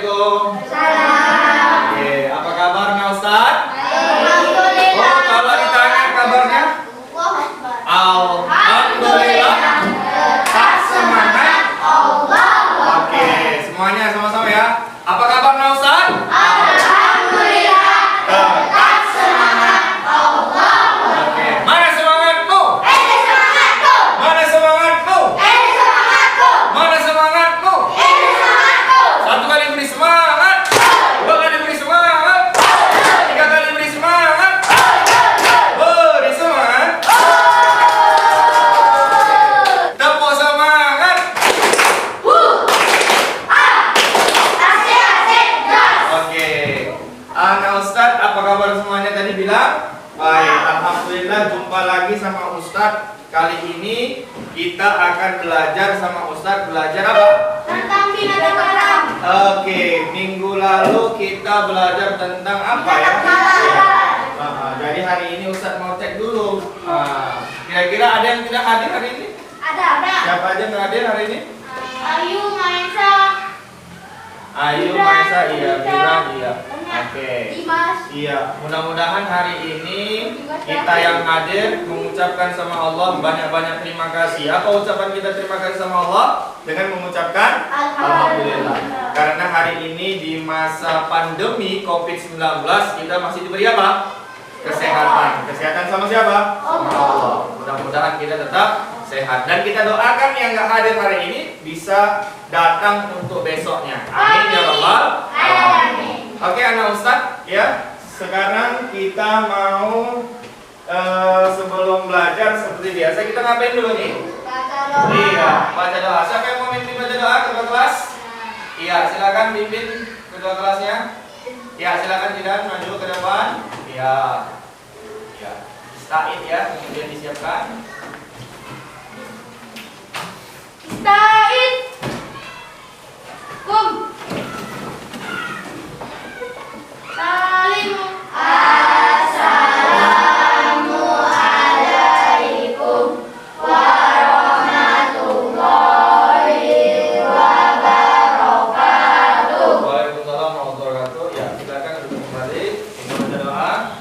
Assalamualaikum. Salam. Oke, apa kabarnya Ustaz? Alhamdulillah. Oh, kalau ditanya kabarnya? Alhamdulillah. Tak semangat. Oke, semuanya sama-sama ya. Apa kabarnya Ustaz? Alhamdulillah. Tetap semangat. Oke, mana semangatmu? Semangatku. Mana semangatmu? Semangatku. Mana semangatmu? Semangatku. Satu kali beri semangat, dua kali beri semangat, tiga kali beri semangat, beri semangat, tepuk semangat. Asik, asik, gas. Oke, Anak Ustadz, apa kabar semuanya tadi bilang? Baik, alhamdulillah jumpa lagi sama Ustadz. Kali ini kita akan belajar sama Ustadz. Belajar apa? Tentang binatang alam. Oke, minggu lalu kita belajar tentang apa ya? Jadi hari ini Ustadz mau cek dulu. Kira-kira ada yang tidak hadir hari ini? Ada. Siapa aja yang nggak hadir hari ini? Ayu, Maesa, Ayu, Bira, Maesa, iya, Bira, iya. Banyak. Oke. Dimas. Iya, mudah-mudahan hari ini kita yang hadir mengucapkan sama Allah banyak-banyak terima kasih. Apa ucapan kita terima kasih sama Allah? Dengan mengucapkan Alhamdulillah. Karena hari ini di masa pandemi COVID-19 kita masih diberi apa? Kesehatan. Kesehatan sama siapa? Sama Allah. Mudah-mudahan kita tetap sehat. Dan kita doakan yang nggak hadir hari ini bisa datang untuk besoknya. Amin ya Rabbal alamin. Oke anak Ustadz ya, sekarang kita mau sebelum belajar seperti biasa kita ngapain dulu nih? Iya, baca doa. Siapa yang mau mimpin baca doa ketua kelas? Iya, silakan pimpin ketua kelasnya. Ya, silakan Jidan maju ke depan. Iya. Ya. Stain ya, kemudian disiapkan. Stain. Kum. Salim. Assalamualaikum warahmatullahi wabarakatuh. Waalaikumsalam warahmatullahi wabarakatuh. Ya, silakan duduk kembali. Kita baca doa.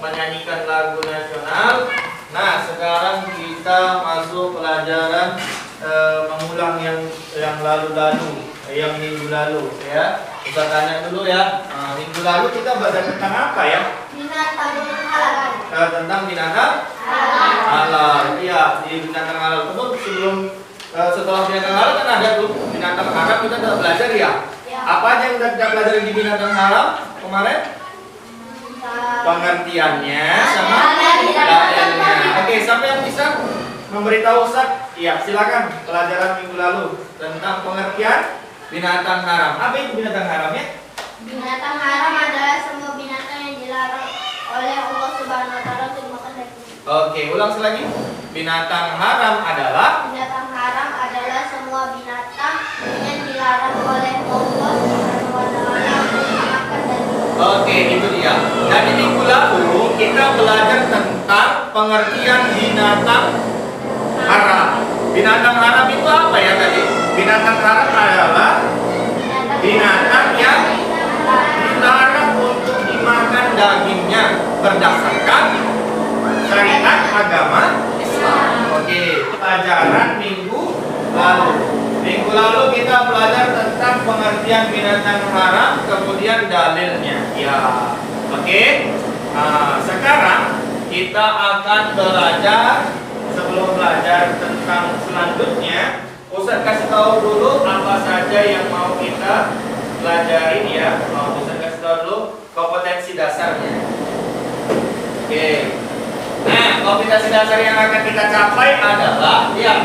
menyanyikan lagu nasional. Nah, sekarang kita masuk pelajaran mengulang yang lalu-lalu, yang minggu lalu ya. Kita tanya dulu ya. Minggu lalu kita belajar tentang apa ya? Binatang halal. Tentang binatang halal. Iya, di binatang halal. Sebelum setelah binatang halal kan ada tuh binatang haram, kita udah belajar ya. Apa aja yang udah kita pelajari di binatang haram kemarin? Pengertiannya sama dalilnya. Oke, siapa yang bisa memberitahu Ustaz? Iya, silakan. Pelajaran minggu lalu tentang pengertian binatang haram. Apa itu binatang haram ya? Binatang haram adalah semua binatang yang dilarang oleh Allah Subhanahu wa taala untuk dimakan dan dibunuh. Oke, ulang lagi. Binatang haram adalah semua binatang yang dilarang oleh Allah Subhanahu wa taala untuk dimakan dan dibunuh. Oke, itu dia. Jadi minggu lalu kita belajar tentang pengertian binatang haram. Binatang haram itu apa ya tadi? Binatang haram adalah binatang yang dilarang untuk dimakan dagingnya berdasarkan syariat agama Islam. Oke, pelajaran minggu lalu. Minggu lalu kita belajar tentang pengertian binatang haram, kemudian dalilnya. Ya, oke. Nah, sekarang kita akan belajar. Sebelum belajar tentang selanjutnya, Ustaz kasih tahu dulu apa saja yang mau kita pelajarin ya. Ustaz kasih tahu dulu kompetensi dasarnya. Oke. Nah, kompetensi dasar yang akan kita capai adalah ya.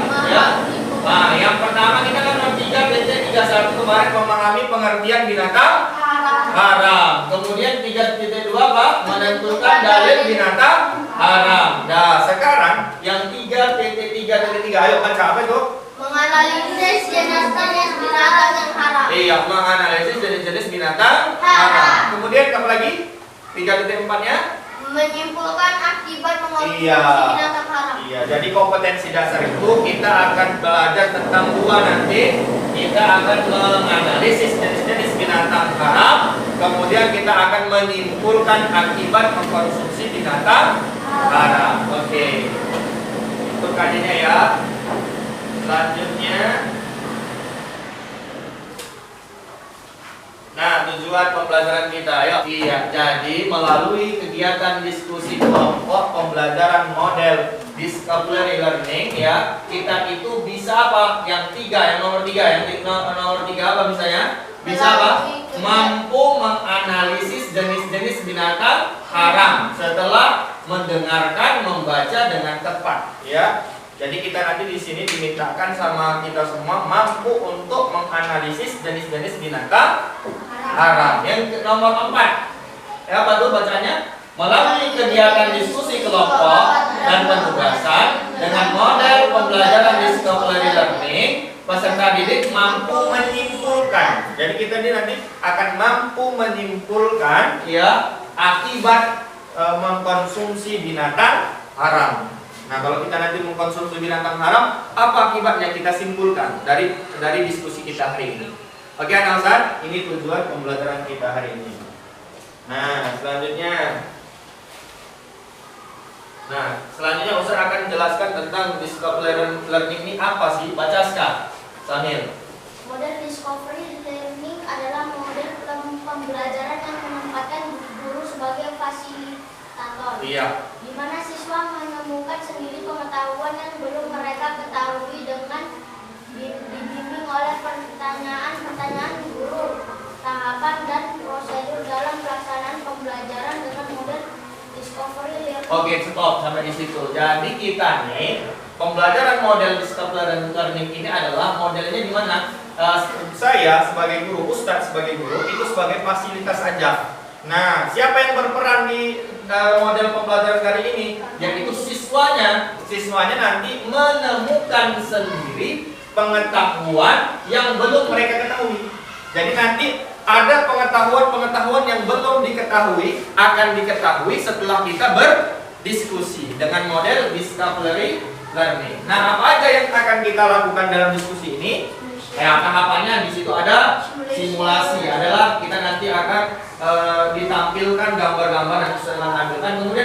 Nah, yang pertama kita kan 3.31 kemarin memahami pengertian binatang haram. Kemudian 3.2 Pak menentukan dalil binatang haram. Nah, sekarang yang 3.3. Ayo baca apa itu? Menganalisis jenis-jenis binatang yang haram. Iya, menganalisis jenis-jenis binatang haram. Kemudian apa lagi? 3.4-nya? Menyimpulkan akibat mengonsumsi Iya. binatang haram. Iya, jadi kompetensi dasar itu kita akan belajar tentang dua nanti. Kita akan menganalisis jenis-jenis binatang haram, kemudian kita akan menyimpulkan akibat mengkonsumsi binatang haram. Oke. Itu kajiannya ya. Selanjutnya, nah, tujuan pembelajaran kita, ayo. Iya, jadi melalui kegiatan diskusi kelompok pembelajaran model discovery learning ya, kita itu bisa apa? Yang nomor tiga apa misalnya? Bisa apa? Mampu menganalisis jenis-jenis binatang haram setelah mendengarkan, membaca dengan tepat ya. Jadi kita nanti di sini dimintakan sama kita semua mampu untuk menganalisis jenis-jenis binatang haram. Yang nomor 4, ya apa tuh bacanya? Melalui kegiatan diskusi kelompok dan penugasan dengan model pembelajaran discovery learning, peserta didik mampu menyimpulkan. Jadi kita ini nanti akan mampu menyimpulkan ya akibat mengkonsumsi binatang haram. Nah, kalau kita nanti mengkonsumsi binatang haram, apa akibatnya kita simpulkan dari diskusi kita hari ini. Oke, anak Ustaz, ini tujuan pembelajaran kita hari ini. Nah, selanjutnya Ustaz akan menjelaskan tentang discovery learning ini apa sih? Baca Ska, Samil. Model discovery learning adalah model pembelajaran yang menempatkan guru sebagai fasilitator. Iya. Di mana siswa menemukan sendiri pengetahuan yang belum mereka ketahui dengan dibimbing oleh pertanyaan-pertanyaan guru, tahapan dan prosedur dalam pelaksanaan pembelajaran dengan model discovery learning. Oke, stop sampai di situ. Jadi kita nih pembelajaran model discovery learning ini adalah modelnya di mana saya sebagai guru, Ustadz sebagai guru itu sebagai fasilitas saja. Nah, siapa yang berperan di model pembelajaran kali ini? Yaitu siswanya. Siswanya nanti menemukan sendiri pengetahuan yang belum mereka ketahui. Jadi nanti ada pengetahuan yang belum diketahui akan diketahui setelah kita berdiskusi dengan model discovery learning. Nah, apa aja yang akan kita lakukan dalam diskusi ini? Tahapannya di situ ada simulasi. Adalah kita nanti akan ditampilkan gambar-gambar yang sudah ditampilkan. Kemudian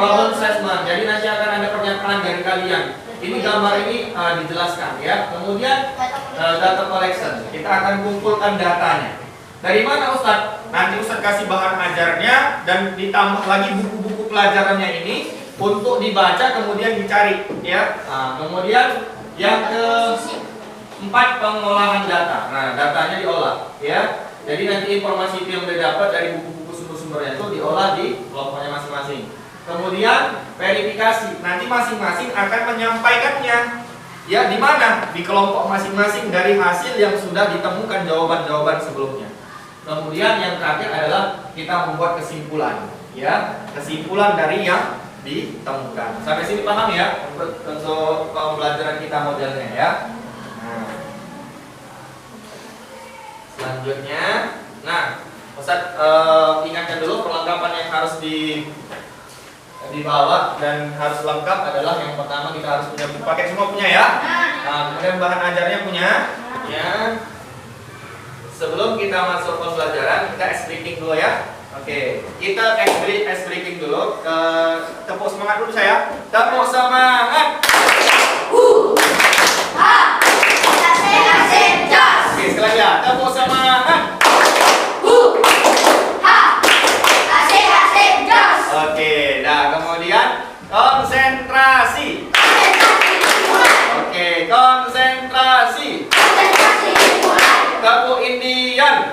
problem statement. Jadi nanti akan ada pernyataan dari kalian. Ini gambar ini dijelaskan ya. Kemudian data collection. Kita akan kumpulkan datanya. Dari mana Ustadz? Nanti Ustadz kasih bahan ajarnya dan ditambah lagi buku-buku pelajarannya ini untuk dibaca kemudian dicari ya. Nah, kemudian yang keempat pengolahan data. Nah, datanya diolah ya. Jadi nanti informasi itu yang udah dapat dari buku-buku sumber-sumbernya itu diolah di kelompoknya masing-masing. Kemudian verifikasi. Nanti masing-masing akan menyampaikannya. Ya, di mana? Di kelompok masing-masing dari hasil yang sudah ditemukan jawaban-jawaban sebelumnya. Kemudian yang terakhir adalah kita membuat kesimpulan, ya, kesimpulan dari yang ditemukan. Sampai sini paham ya untuk pembelajaran kita modelnya ya. Nah, selanjutnya, Ustadz ingatkan dulu perlengkapan yang harus dibawa dan harus lengkap adalah yang pertama kita harus punya buku paket semua punya ya. Nah, kemudian bahan ajarnya punya, ya. Sebelum kita masuk pembelajaran, kita ice breaking dulu ya. Oke, kita ice breaking dulu. Tepuk semangat dulu saya. Tepuk semangat. Oke, sekali lagi ya. Tepuk semangat. Oke, nah kemudian konsentrasi. Oke, konsentrasi. Tepuk Indian.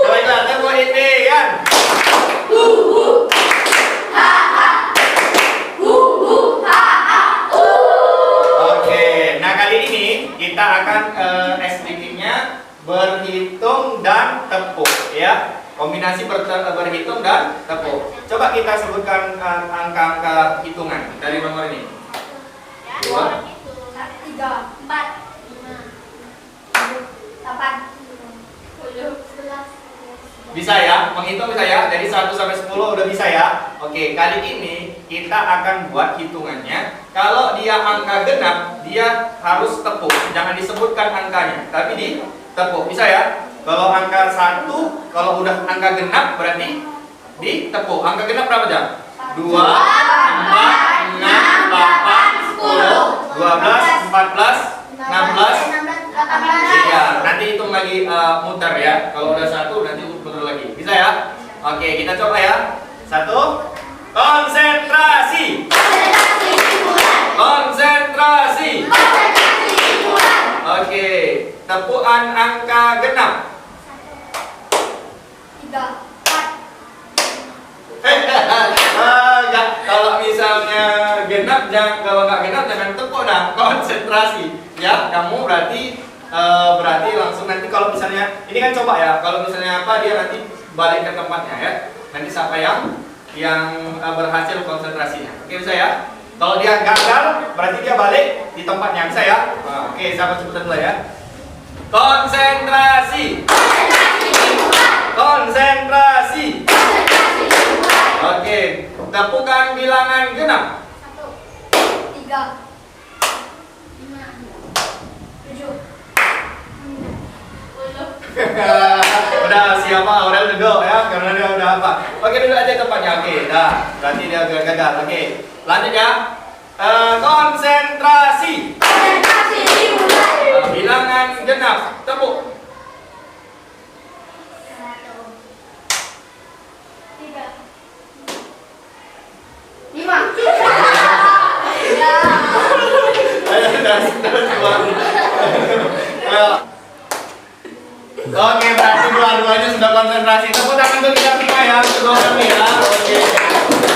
Baiklah, tepuk Indian. Oke, nah kali ini kita akan SDG-nya berhitung dan tepuk ya. Kombinasi berhitung dan tepuk. Coba kita sebutkan angka-angka hitungan dari nomor ini. 2, 3, 4, 5, 8, 10, 11. Bisa ya? Menghitung bisa ya? Dari 1 sampai 10 udah bisa ya? Oke, kali ini kita akan buat hitungannya. Kalau dia angka genap, dia harus tepuk. Jangan disebutkan angkanya, tapi ditepuk. Bisa ya? Kalau angka 1, kalau udah angka genap berarti ditepuk. Angka genap berapa jam? 2, 4, 6, 8, 10, 12, 14, 16, 18. Iya, nanti hitung lagi muter ya. Kalau udah 1 nanti muter lagi. Bisa ya? Oke, kita coba ya. 1. Konsentrasi. Konsentrasi. Oke, tepukan angka genap. 3, 4. Kalau misalnya genap, kalau nggak genap jangan tepuk dah, konsentrasi. Ya, kamu berarti langsung nanti kalau misalnya ini kan coba ya, kalau misalnya apa dia nanti balik ke tempatnya ya. Nanti siapa yang berhasil konsentrasinya. Oke, bisa ya? Kalau dia gagal, berarti dia balik di tempatnya, bisa ya? Oke, siapa sebutan dulu ya? Konsentrasi. Konsentrasi. Oke, tepukan bilangan genap. 1, 3, 5, 7, 10. Udah siapa? Udah duduk ya, karena dia udah apa? Oke, duduk aja tempatnya. Oke, dah. Berarti dia gagal. Oke, lanjut ya. Konsentrasi. Konsentrasi dimulai. Bilangan genap. Tepuk. 1, 3, 5. Oke, berarti dua-duanya sudah konsentrasi. Tepuk tangan untuk kita semua ya, untuk kami ya. Oke.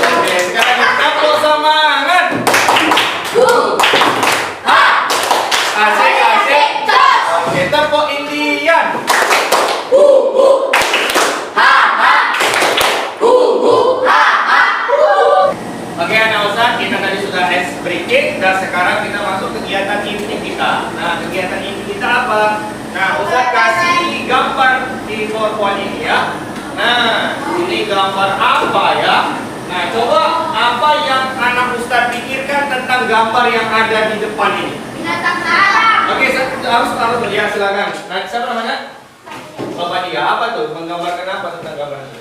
Oke, sekarang kita tepuk semangat. Asik, asik. Oke, tepuk Indian. Oke, anak Ustaz, kita tadi sudah ice breaking dan sekarang kita masuk kegiatan inti kita. Nah, kegiatan inti kita apa? Nah, Ustaz kasih gambar di PowerPoint ini ya. Nah, ini gambar apa ya? Nah, coba apa yang anak Ustaz pikirkan tentang gambar yang ada di depan ini? Binatang alam. Oke, harus ya, silakan. Nah, siapa namanya? Bapak dia apa tuh? Menggambarkan apa tentang gambar itu?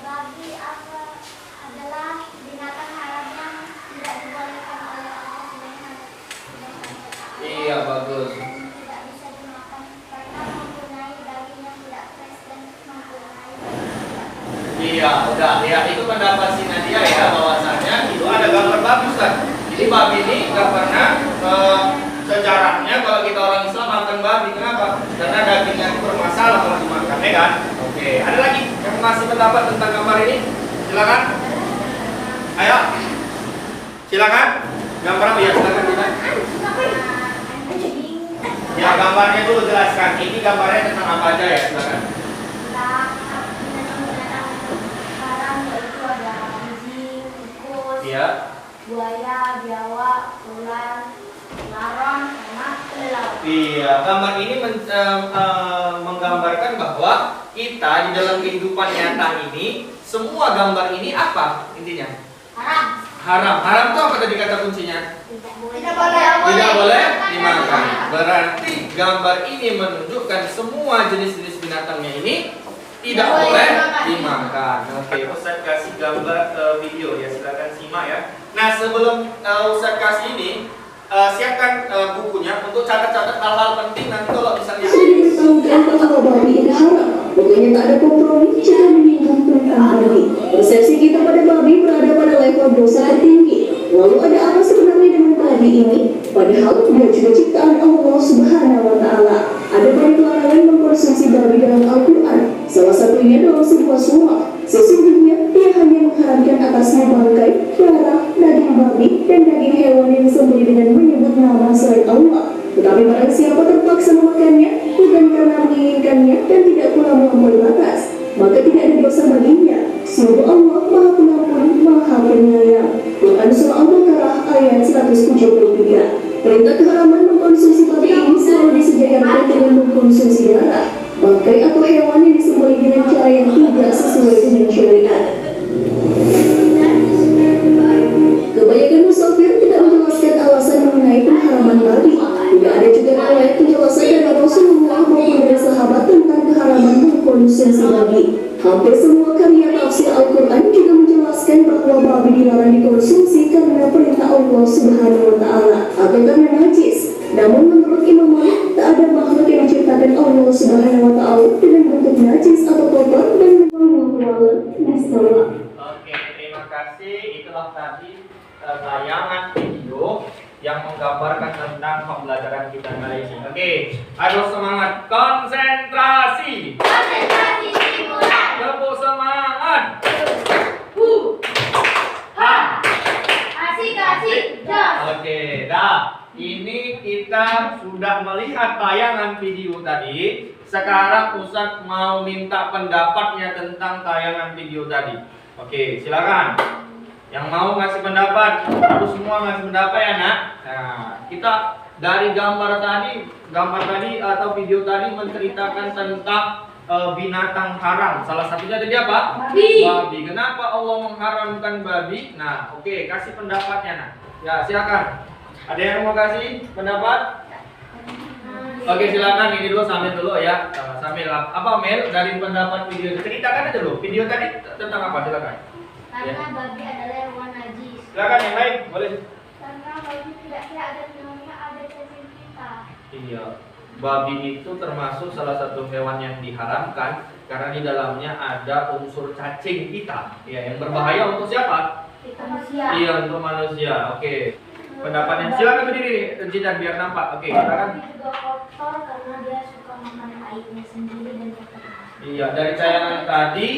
Babi adalah binatang haram yang tidak dibolehkan oleh Allah Subhanahu. Iya, bagus. Tidak bisa dimakan karena mempunyai daging yang tidak fresh dan mempunyai Iya, udah. Ya, itu pendapat si Nadia ya, bahwasanya itu ada gambar babi, Ustaz. Jadi babi ini nggak pernah sejarahnya kalau kita orang Islam makan babi. Kenapa? Karena dagingnya itu bermasalah kalau dimakan, ya kan? Oke, ada lagi yang masih pendapat tentang gambar ini? Silakan. Ayo. Silakan. Gambar apa ya? Silakan kita. Ya, gambarnya dulu jelaskan. Ini gambarnya tentang apa aja ya? Silakan. Iya. Buaya, biawak, ular, laron, sama kelelawar. Iya, gambar ini menggambarkan bahwa kita di dalam kehidupan nyata ini, semua gambar ini apa intinya? Haram. Haram. Haram itu apa tadi kata kuncinya? Tidak Tidak boleh dimakan. Berarti gambar ini menunjukkan semua jenis-jenis binatangnya ini tidak boleh dimakan. Oke, Ustaz kasih gambar video ya, silakan simak ya. Nah, sebelum Ustaz kasih ini, siapkan bukunya untuk catat-catat hal-hal penting nanti kalau misalnya Sudah bahwa babi itu haram. Pokoknya tak ada kompromi jika menyinggung tentang babi. Persepsi kita pada babi berada pada level dosa tertinggi. Lalu ada apa sebenarnya dengan babi ini? Padahal dia juga ciptaan Allah Subhanahu wa Ta'ala. Ada banyak larangan mengkonsumsi babi dalam Al-Quran. Salah satunya dalam sebuah surah. Sesungguhnya dia hanya mengharamkan atasnya bangkai, darah, daging babi, dan daging hewan yang disembelih dengan menyebut nama selain Allah. Tetapi barang siapa terpaksa memakannya, bukan karena menginginkannya dan tidak pula melampaui batas, maka tidak ada dosa baginya. Sungguh Allah Maha Pengampun, Maha Penyayang. Quran Surah Al-Baqarah ayat 173. Perintah keharaman mengkonsumsi babi ini selalu disejajarkan dengan mengkonsumsi darah, bangkai atau hewan yang disembelih dengan cara yang tidak sesuai dengan syariat. Kebanyakan musafir tidak menjelaskan alasan mengenai pengharaman babi. Tidak ada juga riwayat penjelasan dari Rasulullah maupun dari sahabat tentang keharaman mengkonsumsi babi. Hampir semua karya tafsir Al-Quran juga menjelaskan bahwa babi dilarang dikonsumsi karena perintah Allah Subhanahu wa Ta'ala atau karena najis. Namun menurut Imam Malik, tak ada makhluk yang diciptakan Allah Subhanahu wa Ta'ala dengan bentuk najis atau kotor dan wallahu a'lam. Oke, terima kasih. Itulah tadi tayangan video yang menggambarkan tentang pembelajaran kita kali ini. Oke, ayo semangat, konsentrasi. Konsentrasi stimulan. Tepuk semangat. Asik, jos. Oke, dah. Ini kita sudah melihat tayangan video tadi. Sekarang Ustaz mau minta pendapatnya tentang tayangan video tadi. Oke, silakan. Yang mau ngasih pendapat, harus semua ngasih pendapat ya nak. Nah, kita dari gambar tadi atau video tadi menceritakan tentang binatang haram. Salah satunya tadi apa? Babi. Kenapa Allah mengharamkan babi? Nah, oke, kasih pendapatnya nak. Ya, silakan. Ada yang mau kasih pendapat? Oke, silakan ini dulu sambil dulu ya. Sambil apa Mel dari pendapat video? Ceritakan aja dulu. Video tadi tentang apa? Silakan. Karena babi adalah hewan najis. Silakan yang lain, boleh. Karena babi tidak ada namanya, ada cacing kita. Iya. Babi itu termasuk salah satu hewan yang diharamkan karena di dalamnya ada unsur cacing pita. Ya, yang berbahaya untuk siapa? Manusia. Iya, untuk manusia. Oke. Pendapatnya silakan berdiri Cidan biar nampak. Oke, silakan. Babi juga kotor karena dia suka makan airnya sendiri dan kotor. Iya, dari tayangan tadi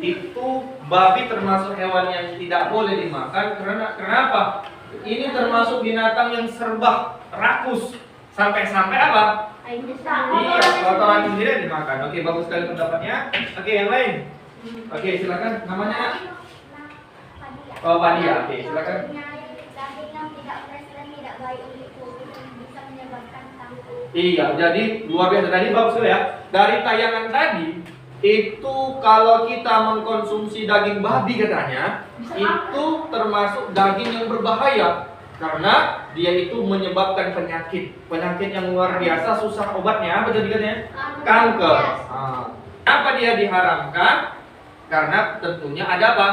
itu babi termasuk hewan yang tidak boleh dimakan karena kenapa? Ini termasuk binatang yang serba rakus. Sampai-sampai apa? Iya, kotoran sendiri dimakan. Oke, bagus sekali pendapatnya. Oke, yang lain. Oke, silakan. Namanya? Oh, Padia. Oke, silakan. Daging yang tidak fresh dan tidak baik untuk tubuh bisa menyebabkan kanker. Iya, jadi luar biasa. Tadi bagus sekali ya. Dari tayangan tadi itu kalau kita mengkonsumsi daging babi katanya itu termasuk daging yang berbahaya Karena dia itu menyebabkan penyakit yang luar biasa, susah obatnya. Apa tadi katanya? Kanker. Kenapa dia diharamkan? Karena tentunya ada apa?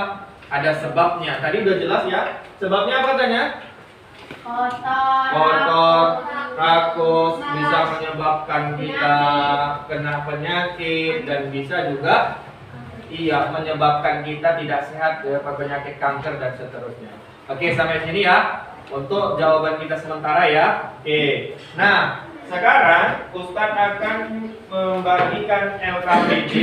Ada sebabnya. Tadi udah jelas ya. Sebabnya apa katanya? Kotor, rakus, bisa menyebabkan kita kena penyakit dan bisa juga menyebabkan kita tidak sehat ya, penyakit kanker dan seterusnya. Oke, sampai sini ya untuk jawaban kita sementara ya. Oke. Nah, sekarang Ustadz akan membagikan LKPD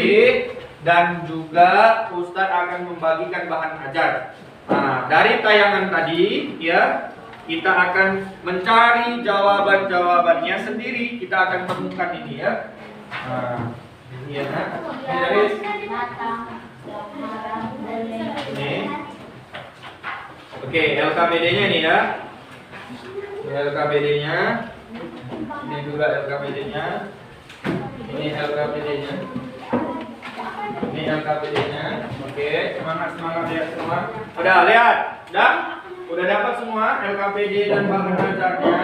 dan juga Ustadz akan membagikan bahan ajar. Nah, dari tayangan tadi ya, kita akan mencari jawaban-jawabannya sendiri. Kita akan temukan ini ya. Nah, ini ya. Ini. Oke, LKPD-nya nih ya. Ini LKPD-nya. Ini juga LKPD-nya. Ini LKPD-nya. Ini LKPD-nya. Oke, semangat lihat semua. Udah lihat? Udah dapat semua LKPD dan bahan ajarnya.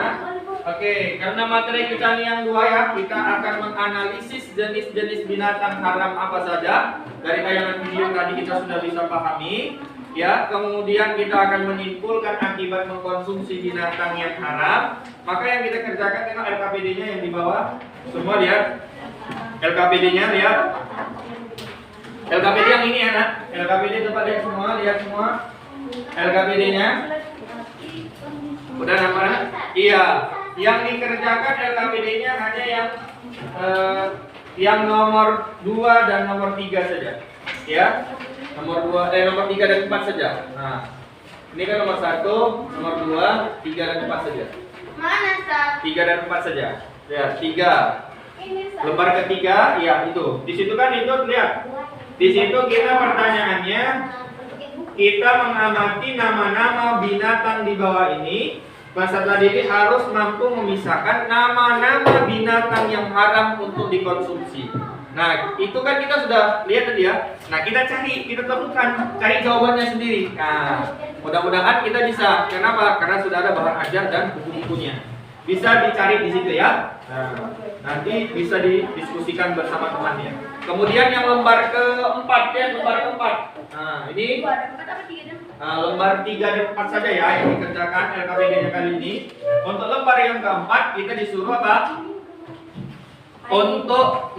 Oke, karena materi kita ini yang dua ya, kita akan menganalisis jenis-jenis binatang haram apa saja. Dari tayangan video tadi kita sudah bisa pahami. Ya, kemudian kita akan menyimpulkan akibat mengkonsumsi binatang yang haram. Maka yang kita kerjakan, tengok LKPD-nya yang di bawah. Semua lihat LKPD-nya, lihat. LKPD yang ini ya, nak. LKPD coba lihat semua. LKPD-nya. Udah nampak? Iya. Yang dikerjakan LKPD-nya hanya yang nomor 2 dan nomor 3 saja. Ya. Nomor 3 dan 4 saja. Nah, ini kan nomor 1, nomor 2, 3 dan 4 saja. Mana, Ustaz? 3 dan 4 saja. Lihat, 3. Lembar ketiga, ya itu. Di situ kan itu lihat. Di situ kita pertanyaannya, kita mengamati nama-nama binatang di bawah ini. Peserta didik harus mampu memisahkan nama-nama binatang yang haram untuk dikonsumsi. Nah, itu kan kita sudah lihat tadi ya. Nah, kita temukan, cari jawabannya sendiri. Nah, mudah-mudahan kita bisa. Kenapa? Karena sudah ada bahan ajar dan buku-bukunya. Bisa dicari di situ ya. Nah, nanti bisa didiskusikan bersama temannya. Kemudian yang lembar keempat ya, lembar keempat. Nah, ini lembar 3 dan 4 saja ya yang dikerjakan LKPD-nya kali ini. Untuk lembar yang keempat kita disuruh apa? Untuk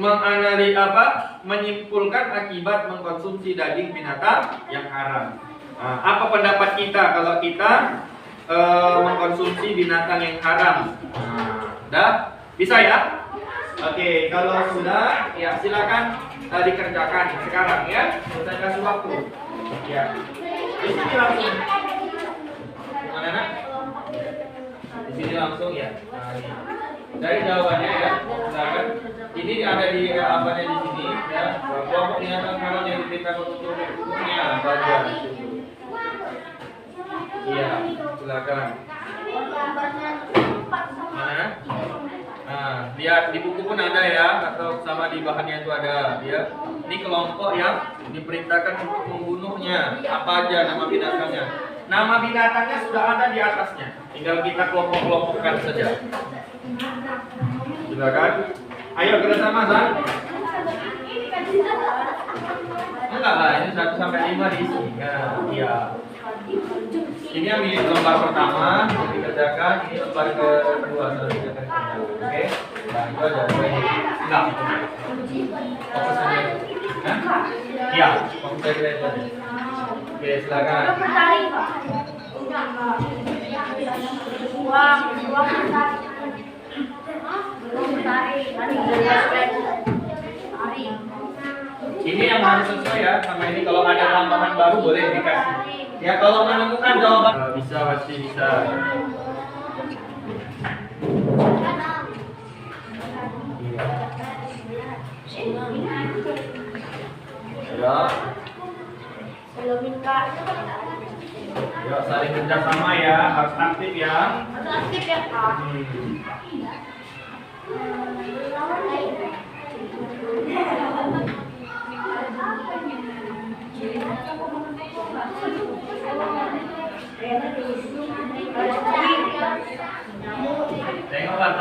menyimpulkan akibat mengkonsumsi daging binatang yang haram. Nah, apa pendapat kita kalau kita mengkonsumsi binatang yang haram? Udah? Bisa ya? Oke, kalau sudah, ya silakan dikerjakan sekarang ya. Saya kasih waktu. Ya. Di sini langsung. Mana nak? Di sini langsung ya. Nah, ini. Dari jawabannya ya. Silakan. Ini ada di apanya di sini ya. Kelompok binatang haram yang diberikan untuk hukumnya baca. Iya, silakan. Mana? Nah, lihat di buku pun ada ya, atau sama di bahannya itu ada ya. Ini kelompok yang diperintahkan untuk membunuhnya. Apa aja nama binatangnya? Nama binatangnya sudah ada di atasnya. Tinggal kita kelompok-kelompokkan saja. Silakan. Ayo kerjasama, San. Enggak lah, ini 1 sampai 5 diisi. Nah, iya. Ini yang di lembar pertama yang dikerjakan, ini lembar kedua sudah dikerjakan. Oke, nah itu aja. Enggak. Fokus saja. Iya, fokus saja itu aja. Oke, silakan. Ini yang harus sesuai ya sama ini. Kalau ada tambahan baru boleh dikasih. Ya kalau menemukan jawaban bisa pasti bisa. Ya. Ya saling kerjasama ya, harus aktif ya. Harus aktif ya, Kak.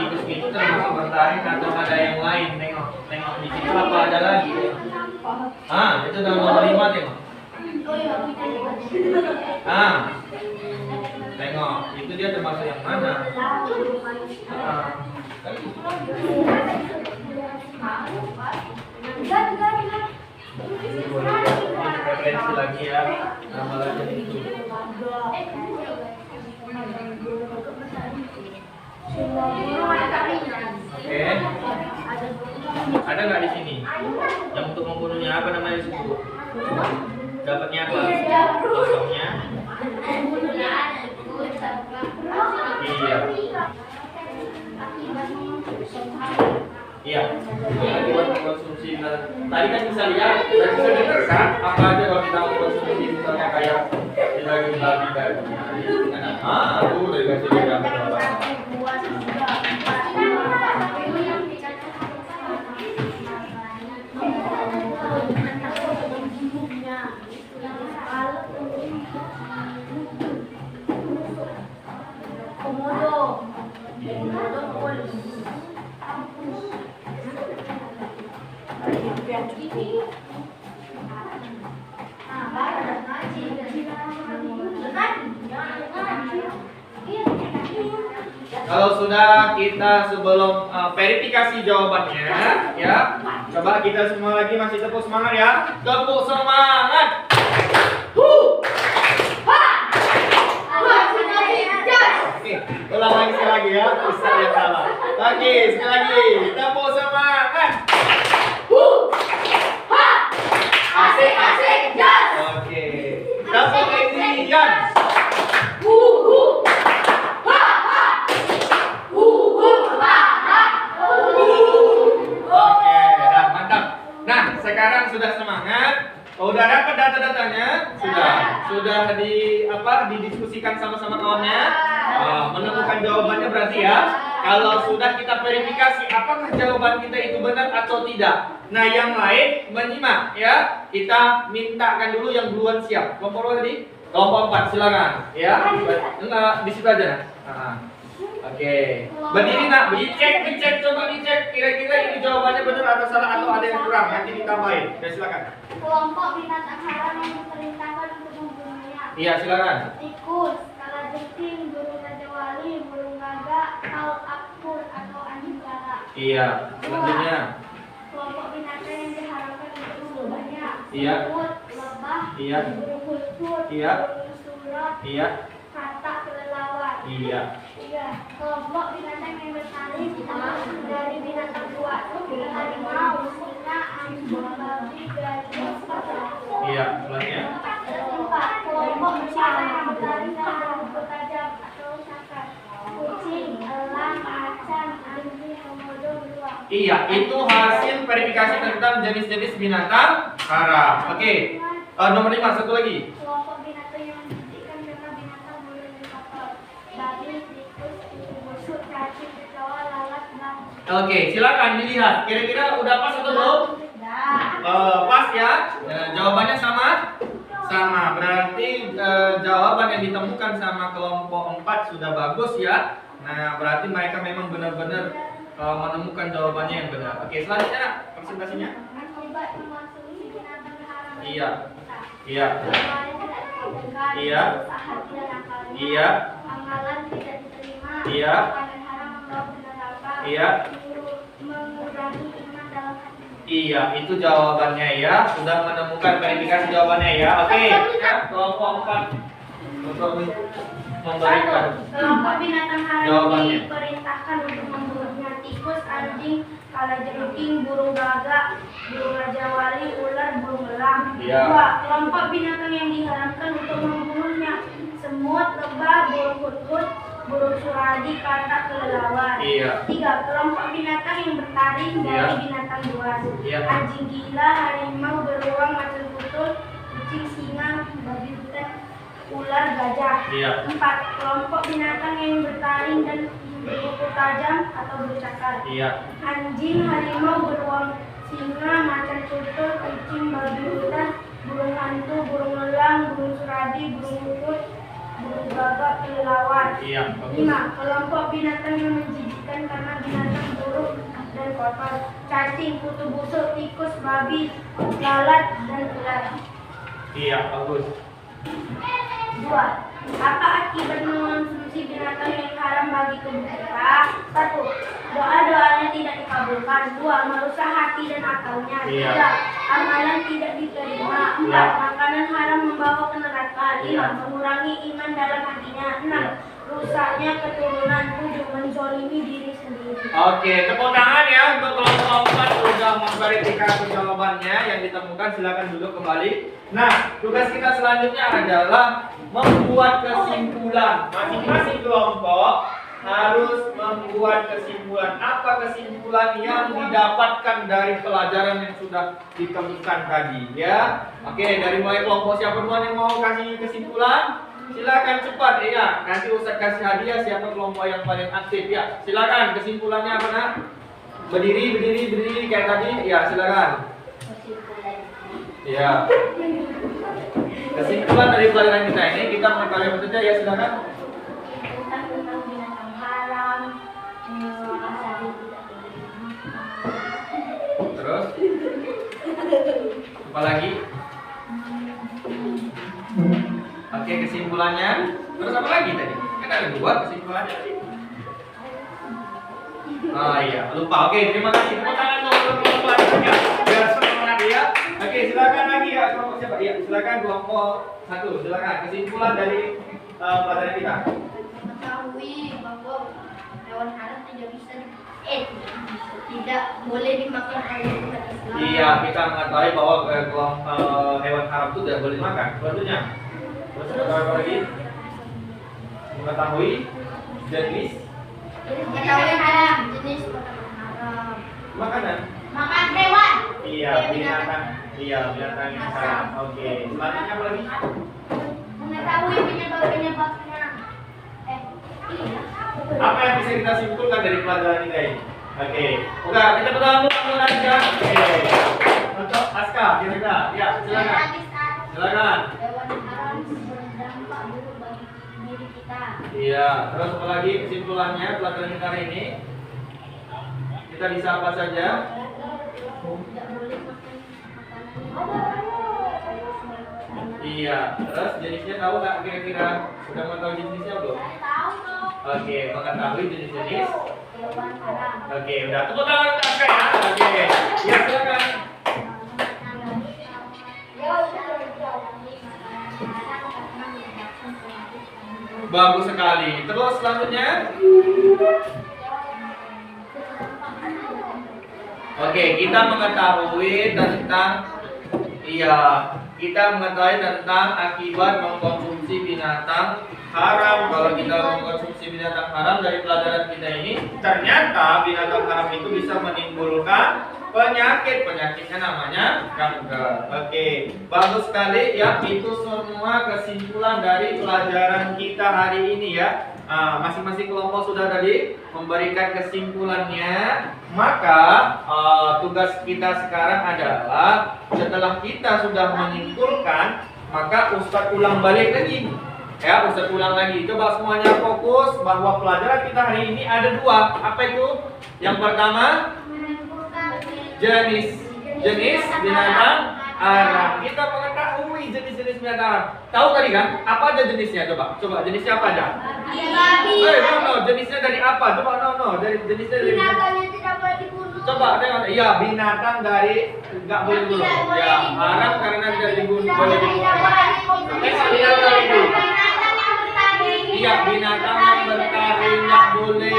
tikus itu termasuk bertaring atau ada yang lain? Tengok di situ apa ada lagi? Itu nomor 5 tengok. Tengok, itu dia termasuk yang mana? Referensi lagi ya, nama lagi itu. Oke. Ada nggak di sini? Yang untuk membunuhnya apa namanya di situ? Dapatnya apa? Contohnya? Iya. Iya. Akibat konsumsi. Tadi kan bisa lihat dan bisa dengar kan apa aja kalau kita konsumsi misalnya kayak daging babi tadi. Udah dikasih lihat. Kalau sudah kita sebelum verifikasi jawabannya, ya, coba kita semua lagi masih tepuk semangat ya, tepuk semangat. Oke, ulang lagi sekali lagi ya, Ustaz yang salah. Lagi, sekali lagi, tepuk semangat. Asik, asik, jas. Oke, tepuk lagi, jas. Sekarang sudah semangat, udah dapat data-datanya, sudah didiskusikan sama-sama kawannya, menemukan jawabannya berarti ya. Kalau sudah kita verifikasi apakah jawaban kita itu benar atau tidak. Nah, yang lain menyimak ya. Kita mintakan dulu yang duluan siap. Kelompok tadi? Kelompok 4 silakan ya. Enggak di situ aja. Oke. Berdiri nak, dicek, coba dicek kira-kira ini jawabannya benar atau salah atau ada yang kurang, nanti ditambahin. Ya silakan. Kelompok binatang haram yang diperintahkan untuk membunuhnya. Iya, silakan. Tikus, kalajengking, burung raja wali, burung gagak, akpur atau anjing galak. Iya, selanjutnya. Kelompok binatang yang diharamkan untuk membunuhnya. Iya. Semut, lebah, Iya. burung hurkut, Iya. burung surat, Iya. katak kelelawar. Iya. Kelompok binatang yang bertaring dari binatang buas, harimau, singa, anjing, babi, gajah, Iya, selanjutnya. 4. Kelompok binatang yang bertaring dari rumput tajam atau sakar, kucing, elang, macan, anjing, komodo, beruang. Iya, itu hasil verifikasi tentang jenis-jenis binatang haram. Oke. Nomor 5, satu lagi. Kelompok binatang yang menjijikkan karena binatang boleh kotor, babi, tikus, busuk, cacing, kecoa, lalat, dan Oke, silakan dilihat. Kira-kira udah pas atau belum? Pas ya. Jawabannya sama? Sama. Berarti jawaban yang ditemukan sama kelompok 4 sudah bagus ya. Nah, berarti mereka memang benar-benar menemukan jawabannya yang benar. Oke, selanjutnya nak, presentasinya. akibat mengonsumsi binatang haram. Iya. Iya. Iya. Iya. Amalan tidak diterima. Iya. Panen haram membawa ke neraka. Iya. Mengurangi iman dalam hati. Iya, itu jawabannya ya. Sudah menemukan verifikasi jawabannya ya. Oke, ya, kelompok 4 untuk memberikan Kelompok binatang haram jawabannya. diperintahkan untuk membunuhnya: tikus, anjing, kalajengking, burung gagak, burung raja wali, ular, burung elang. Iya. 2. Kelompok binatang yang diharamkan untuk membunuhnya: semut, lebah, burung hurkut, burung suradi, katak, kelelawar. Iya. 3. Kelompok binatang yang bertaring dari Iya. binatang buas: Iya. anjing gila, harimau, beruang, macan tutul, kucing, singa, babi hutan, ular, gajah. Iya. 4. Kelompok binatang yang bertaring dan berkuku tajam atau bercakar: Iya. anjing, harimau, beruang, singa, macan tutul, kucing, babi hutan, burung hantu, burung elang, burung suradi, burung hurkut, babak kelelawar. Iya, bagus. 5. Kelompok binatang yang menjijikkan karena binatang buruk dan kotor. Cacing, kutu busuk, tikus, babi, lalat, dan ular. Iya, bagus. 2. Apa akibat mengonsumsi binatang yang haram bagi tubuh kita? 1. Doa-doanya tidak dikabulkan. 2. Merusak hati dan akalnya. 3. Iya. Amalan tidak diterima. 4. Iya. Makanan haram membawa ke neraka. 5. Iya. Mengurangi iman dalam hatinya. 6. Iya. Rusaknya keturunan. 7. Menzolimi diri sendiri. Oke, tepuk tangan ya untuk kelompok 4 sudah memverifikasi jawabannya yang ditemukan. Silakan duduk kembali. Nah, tugas kita selanjutnya adalah membuat kesimpulan. Masing-masing kelompok harus membuat kesimpulan. Apa kesimpulan yang didapatkan dari pelajaran yang sudah ditemukan tadi ya? Oke, dari mulai kelompok siapa duluan yang mau kasih kesimpulan? Silakan cepat ya. Nanti Ustaz kasih hadiah siapa kelompok yang paling aktif ya. Silakan kesimpulannya apa nak? Berdiri kayak tadi. Ya, silakan. Ya. Kesimpulan dari pelajaran kita ini kita mengetahui apa saja ya, silakan. Tentang binatang haram, Terus apa lagi? Oke, kesimpulannya. Terus apa lagi tadi? Kan ada 2 kesimpulannya tadi. Oh iya, lupa. Oke, terima kasih. Tepuk tangan untuk kelompok ya. Biar semangat ya. Oke, silakan lagi ya kelompok siapa? Iya, silakan kelompok 1. Silakan kesimpulan dari pelajaran kita. mengetahui bahwa hewan haram tidak boleh dimakan oleh umat Islam. Iya, kita mengetahui bahwa hewan haram itu tidak boleh dimakan. Selanjutnya, terus apa lagi? Mengetahui jenis Mengetahui haram jenis makanan haram. makanan. Makan hewan. Iya, binatang. Iya, binatang yang haram. Oke, selanjutnya apa lagi? Mengetahui penyebabnya. Apa yang bisa kita simpulkan dari pelajaran kita ini? Oke, udah kita pertama dulu aja. Oke, untuk Aska, kira-kira, ya silakan. Silakan. Hewan haram berdampak buruk bagi diri kita. Iya, terus apa lagi kesimpulannya pelajaran kita hari ini? Kita bisa apa saja? Tidak boleh makan makanan. Iya, terus jenisnya tahu nggak kira-kira? Sudah mengetahui jenisnya belum? Tahu dong. Oke, mengetahui jenis-jenis. Hewan haram. Oke, udah tepuk tangan untuk Aska ya. Oke, ya silakan. Bagus sekali. Terus selanjutnya. Oke, kita mengetahui tentang kita mengetahui tentang akibat mengkonsumsi binatang haram. Kalau kita mengkonsumsi binatang haram dari pelajaran kita ini, ternyata binatang haram itu bisa menimbulkan penyakitnya namanya kanker. Oke, bagus sekali ya. Itu semua kesimpulan dari pelajaran kita hari ini ya. Masing-masing kelompok sudah tadi memberikan kesimpulannya. Maka tugas kita sekarang adalah setelah kita sudah menyimpulkan, maka Ustadz ulang balik lagi. Ya, Ustadz ulang lagi. Coba semuanya fokus bahwa pelajaran kita hari ini ada 2. Apa itu? Yang pertama, jenis binatang haram. Kita mengetahui jenis-jenis binatang haram. Tahu tadi kan? Apa aja jenisnya? Coba jenisnya apa aja? No, jenisnya dari apa? Coba no. Dari jenisnya dari Binatang yang tidak boleh dibunuh. Coba tengok. Iya, binatang dari nggak boleh dibunuh. Ya, haram karena tidak dibunuh. Boleh dibunuh. Tengok binatang itu. Binatang yang bertaring. Iya, binatang yang bertaring nggak boleh.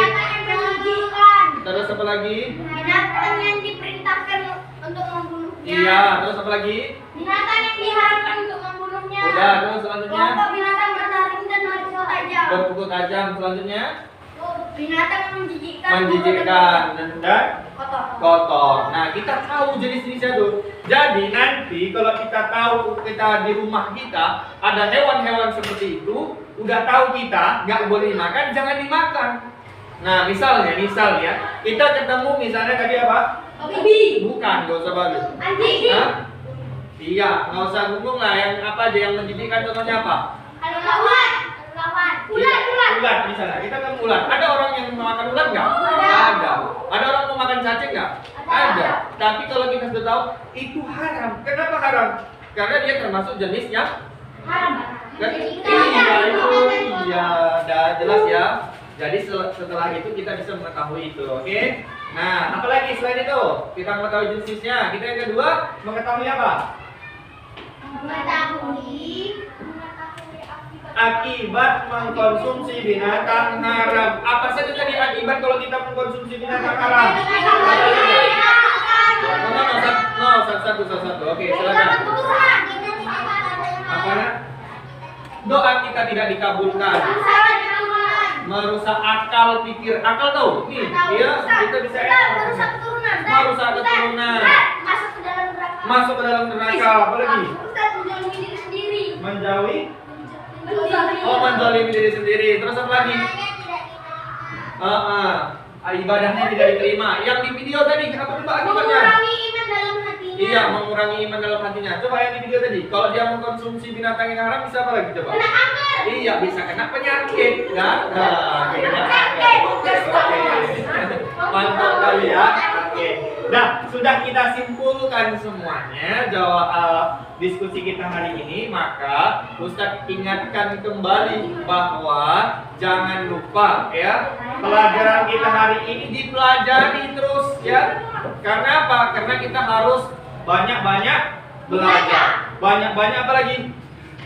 Menjijikan. Terus apa lagi? Binatang yang diperintahkan untuk membunuhnya. Iya, terus apa lagi? Binatang yang diharamkan untuk membunuhnya. Udah, terus selanjutnya Kelompok binatang bertaring dan berpukul tajam. berpukul tajam. Selanjutnya Binatang yang menjijikkan dan kotor. Nah, kita tahu jenis-jenisnya tuh. Jadi nanti kalau kita tahu kita di rumah kita ada hewan-hewan seperti itu, udah tahu kita nggak boleh dimakan, jangan dimakan. Nah, misalnya kita ketemu misalnya tadi apa? Babi. Bukan, nggak usah babi. Anjing. Hah? Iya, nggak usah gunung lah. Yang apa aja yang menjijikkan contohnya apa? Kelelawar. Ulat di sana. Kita kan ulat. Ada orang yang makan ulat nggak? Ada. Ada orang mau makan cacing nggak? Ada. Tapi kalau kita sudah tahu itu haram. Kenapa haram? Karena dia termasuk jenis yang Haram. Iya, udah jelas ya. Jadi setelah itu kita bisa mengetahui itu, oke? Nah, apalagi selain itu? Kita mengetahui jenisnya. Kita yang kedua mengetahui apa? Mengetahui Akibat mengkonsumsi binatang haram. Apa saja tadi akibat kalau kita mengkonsumsi binatang haram? Satu. Oke, silakan. Apa? Doa kita tidak dikabulkan. Merusak akal pikir. Akal tahu? Nih, dia kita bisa merusak keturunan. Masuk ke dalam neraka. Apa lagi? Menjauhi. Menzalimi diri sendiri. Terus apa lagi? Ibadahnya tidak diterima. Yang di video tadi apa coba akibatnya? Mengurangi iman dalam hatinya. Iya, mengurangi iman dalam hatinya. Coba yang di video tadi. Kalau dia mengkonsumsi binatang yang haram bisa apa lagi coba? Kena kanker. Iya, bisa kena penyakit. Nah, mantap kali ya. Oke. Nah, sudah kita simpulkan semuanya jawab diskusi kita hari ini, maka Ustadz ingatkan kembali bahwa jangan lupa ya, pelajaran kita hari ini dipelajari terus ya. Karena apa? Karena kita harus banyak-banyak belajar. Banyak-banyak apa lagi?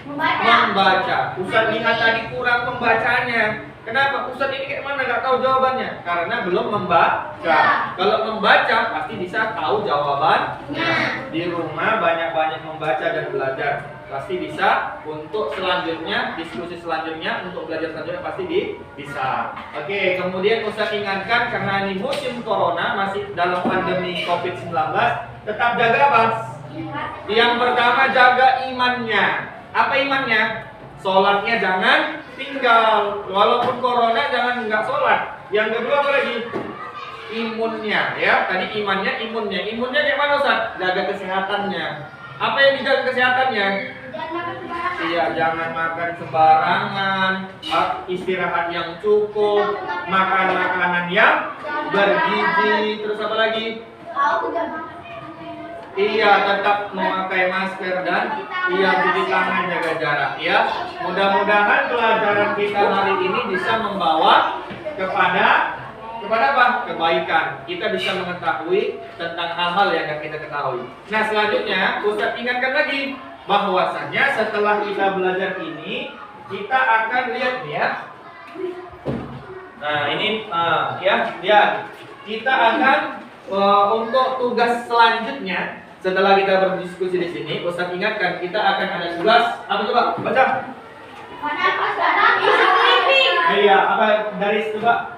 Membaca. Ustadz lihat tadi kurang pembacanya. Kenapa? Ustadz ini kayak mana nggak tahu jawabannya? Karena belum membaca. Kalau membaca pasti bisa tahu jawabannya. Di rumah banyak-banyak membaca dan belajar. Pasti bisa untuk selanjutnya, diskusi selanjutnya, untuk belajar selanjutnya pasti bisa. Oke, kemudian Ustadz ingatkan karena ini musim corona, masih dalam pandemi COVID-19, tetap jaga apa? Yang pertama jaga imannya. Apa imannya? Sholatnya jangan tinggal, walaupun corona jangan nggak sholat. Yang kedua apa lagi? Imunnya ya. Tadi imannya, imunnya kayak mana Ustaz? Jaga kesehatannya. Apa yang dijaga kesehatannya? Iya, jangan makan sembarangan, istirahat yang cukup, makan makanan yang bergizi. Terus apa lagi? Iya, tetap memakai masker dan cuci tangan, jaga jarak ya. Mudah-mudahan pelajaran kita hari ini bisa membawa kepada apa? Kebaikan. Kita bisa mengetahui tentang hal-hal yang akan kita ketahui. Nah, selanjutnya Ustadz ingatkan lagi bahwasanya setelah kita belajar ini, kita akan lihat nih ya. Nah, ini ya, lihat. Kita akan untuk tugas selanjutnya. Setelah kita berdiskusi di sini, Ustadz ingatkan kita akan ada tugas apa coba? Baca. Iya, apa dari coba?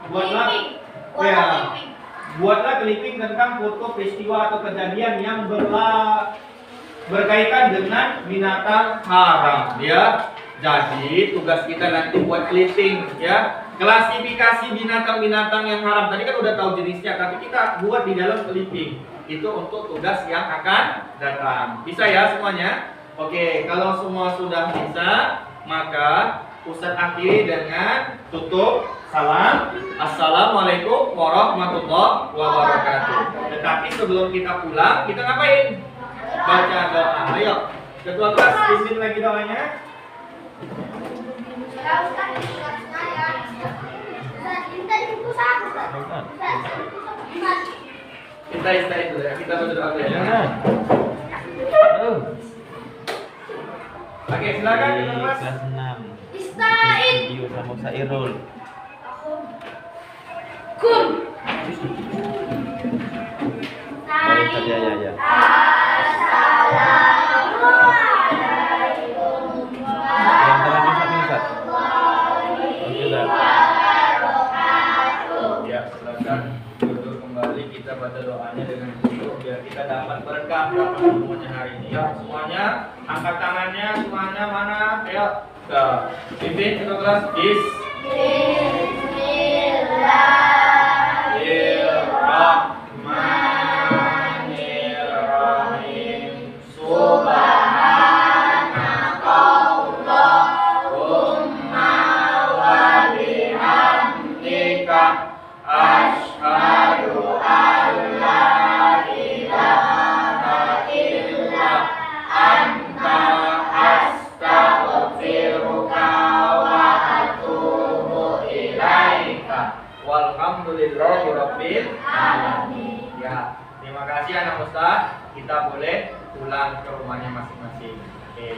Buatlah clipping tentang foto peristiwa atau kejadian yang berkaitan dengan binatang haram. Ya, jadi tugas kita nanti buat clipping ya. Klasifikasi binatang-binatang yang haram. Tadi kan udah tahu jenisnya, tapi kita buat di dalam clipping. Itu untuk tugas yang akan datang. Bisa ya semuanya? Oke, kalau semua sudah bisa, maka Ustadz akhiri dengan tutup salam. Assalamualaikum warahmatullahi wabarakatuh. Tetapi sebelum kita pulang, kita ngapain? Baca doa. Ayo, ketua kelas pimpin lagi doanya. Kita itu ya, kita berdoa dulu ya. Oke, silakan kelas 6. Video sama Sairul. Ya. Yang terakhir Ustaz. Oke, Ustaz. Ya, silakan duduk kembali, kita baca doanya dengan dulu biar kita dapat berkah semuanya hari ini ya. Semuanya angkat tangannya, semuanya mana? Ayo. Pimpin ke kelas. Bismillahirrahmanirrahim. Subhanakallahumma wa rabbil alamin. Ya, terima kasih anak ustaz. Kita boleh pulang ke rumahnya masing-masing. Oke.